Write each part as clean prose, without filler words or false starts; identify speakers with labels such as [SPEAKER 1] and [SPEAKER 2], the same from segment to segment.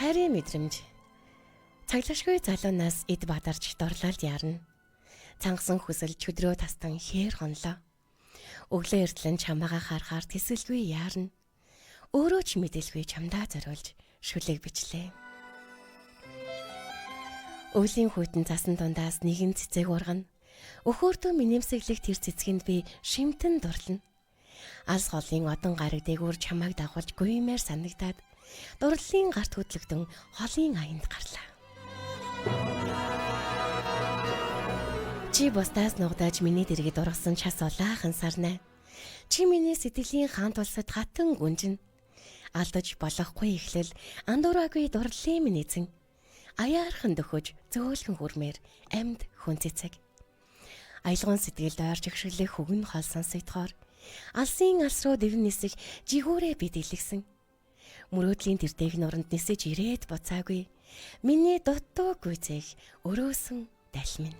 [SPEAKER 1] хайрын мэдрэмж. Цаглашгүй залуунаас эд бадарч дорлалд яарна. Цангасан хүсэл чөдрөө тастан хээр гонлоо. Өглөө эртлэн чамаагаа харахаар тэсэлгүй яарна. Өөрөө ч мэдээлгүй чамдаа зориулж шүлэг бичлээ. Өвлийн хүйтэн засан дундаас нэгэн цэцэг ургана. Өхөөртөө минэмсэглэх тэр цэцгэнд би шимтэн дурлана. Алс голын одон гараг дээгүүр чамааг дагуулж гуймаар санагдаад дурлалын гарт хөдлөгдөн холын аянд гарлаа. Чи бусдаас нугдаж миний дэргэд ургасан час улаахан сарнаа. Чи миний сэтгэлийн хаант улсад хатан гүнжин. Алдаж болохгүй ихлэл андуураагүй дурлалын минь эзэн. Аяархан дөхөж зөөлхөн хүрмээр амьд хүн цэцэг. Аялгын сэтгэлд ойрч гшиглэх хөгн хол сонсогдохоор алсын алс руу дэвн нисэх жигүүрээ бид илгэсэн. Мөрөөдлийн тэртэйг нуранд нисэж ирээд буцаагүй. Миний дутуу гүйцэх өрөөсөн даль минь.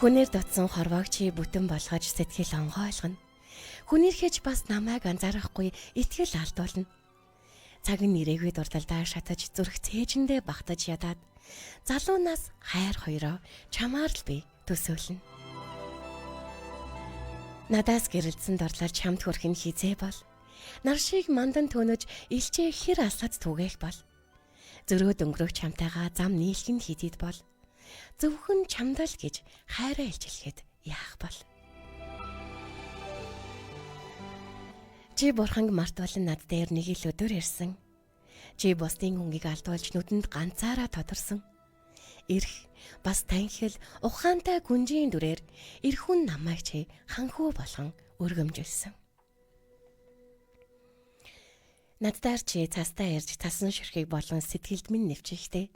[SPEAKER 1] Хүнээр дутсан хорвоог чи бүтэн болгож сэтгэл онгойлгоно. Хүнийрхэж бас намайг анзаарахгүй итгэл алдуулна. Цаг нь ирээгүй дурдалдаа шатаж зүрх цээжиндээ багтаж ядаад залуунаас хайр хоёроо чамаар л би төсөөлнө. Надаас гэрэлдсэн дурлал чамд хүрэх нь хизээ бол. Нар шиг мандан төнөж илчээ хэр алсад түгээх бол. Зөрөөд өнгөрөх чамтайгаа зам нийлэх нь хидийд бол. Зөвхөн чамдал гэж хайраа илчилгээд яах бол. Чи бурханг мартуулан над дээр нэг л өдөр ирсэн. Чи бусдын өнгийг алдуулж нүдэнд ганцаараа тодорсон. Ирэх бас танхил ухаантай гүнжийн дүрээр эрхүн намайг чи ханхүү болгон өргөмжилсөн. Наддаар чи цастаа ярьж тасан ширхгийг болон сэтгэлд минь нэвчихтэй.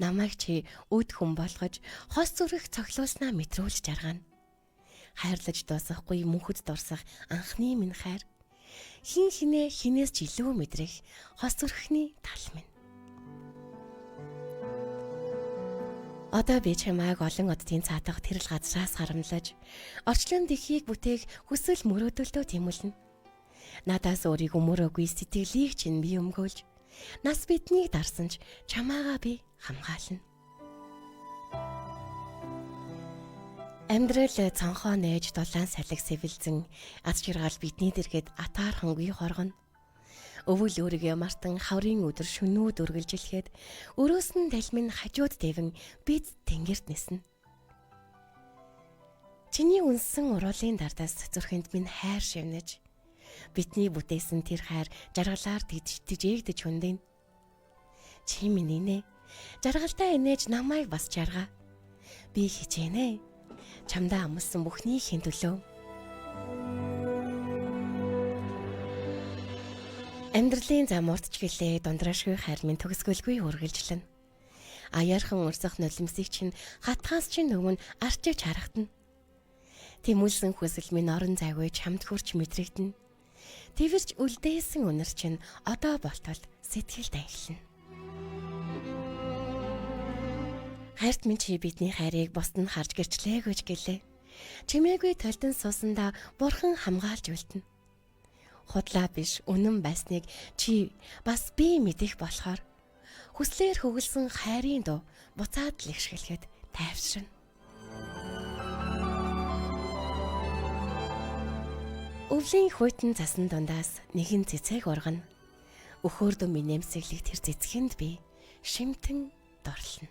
[SPEAKER 1] Намайг чи үд хүн болгож хос зүрх цоглуулснаа мэдрүүлж жаргана. Хайрлаж дуусахгүй мөнхөд дурсах анхны минь хайр. Хин хинээ хинээс ч илүү мэдрэх хос зүрхний тал минь. Одоо би чамайг олон оддын цаатах тэрл газраас харамлаж орчлон дэхийг бүтээх хүсэл мөрөөдөлтөө тэмүүлнэ. Надаас өөрийгөө мөрөөгүй сэтгэлийг чинь би өмгөөлж нас биднийг дарсан ч чамаагаа би хамгаална. Амьдрал цонхоо нээж дулаан салхи сэвэлзэн аз жаргал бидний дэргэд атаархангүй хоргоно. Өвөл өөрийгөө мартан хаврын өдөр шөнүүд үргэлжилгээд өрөөс нь талмин хажууд дэвэн бид тэнгэрт ниснэ. Чиний үнсэн уруулын дардаас зүрхэнд минь хайр шивнэж бидний бүтээсэн тэр хайр жаргалаар тэжээгдэж хүндэн. Чи минь нэ жаргалтай инээж намайг бас жаргаа. Би хичээнэ. Чамдаа амлсан бүхнийхээ төлөө. Амьдралын зам уртч гэлээ дундраашгүй хайр минь төгсгөлгүй үргэлжлэнэ. Аяархан урсах нулимсыг чинь хатгаас чинь өмнө арчиж харагдана. Тэмүүлсэн хүсэл минь орон зайгүй чамд хүрч мэдрэгдэнэ. Твэрч үлдээсэн үнэр чинь одоо болтол сэтгэлд ангилна. Хайрт минь чи бидний хайрыг бусд нь харж гэрчлээгүйч гэлээ. Чимээгүй толдон суусандаа бурхан хамгаалж үлдэнэ. Худлаа биш үнэн байсныг чи бас би мэдэх болохоор хүслээр хөвгөлсөн хайрын дуу буцаад л ихшгэлэхэд тайвширна. Өвлийн хүйтэн засан дундаас нэгэн цэцэг ургана. Өхөөрдөө минэмсэглэх тэр цэцгэнд би шимтэн дорлоно.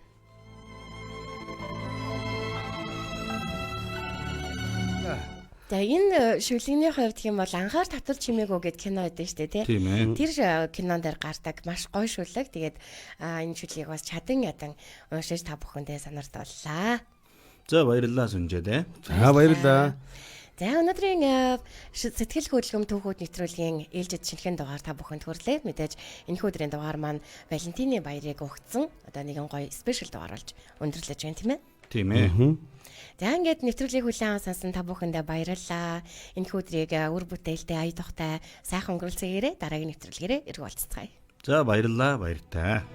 [SPEAKER 1] За энэ шүлэгний хувьд гэх юм бол анхаар татвал чимээгөө гэд кино байдаг шүү дээ тий. Тэр кинон дээр гардаг маш гоё шүлэг. Тэгээд энэ шүлгийг бас чадан ядан уншиж та бүхэндээ санаартууллаа.
[SPEAKER 2] За баярлалаа сүнжээ.
[SPEAKER 3] За баярлалаа.
[SPEAKER 1] За өнөөдрийн сэтгэл хөдлөм түүхүүд нэвтрүүлгийн ээлжид шинэхэн дугаар та бүхэнд хүрлээ. Мэдээж энэ өдрийн дугаар маань Валентины баярыг өгцөн одоо нэгэн гоё спешиал дугаар болж өндөрлөж байна тийм ээ.
[SPEAKER 2] Тийм ээ.
[SPEAKER 1] За ингээд нэвтрүүлгийг хүлээн авсан та бүхэндээ баярлалаа. Энэ өдрийг үр бүтээлтэй ая тухтай сайхан өнгөрүүлцгээгээрэй. Дараагийн нэвтрүүлгээрээ эргүүлцгээе.
[SPEAKER 2] За баярлалаа баяртай.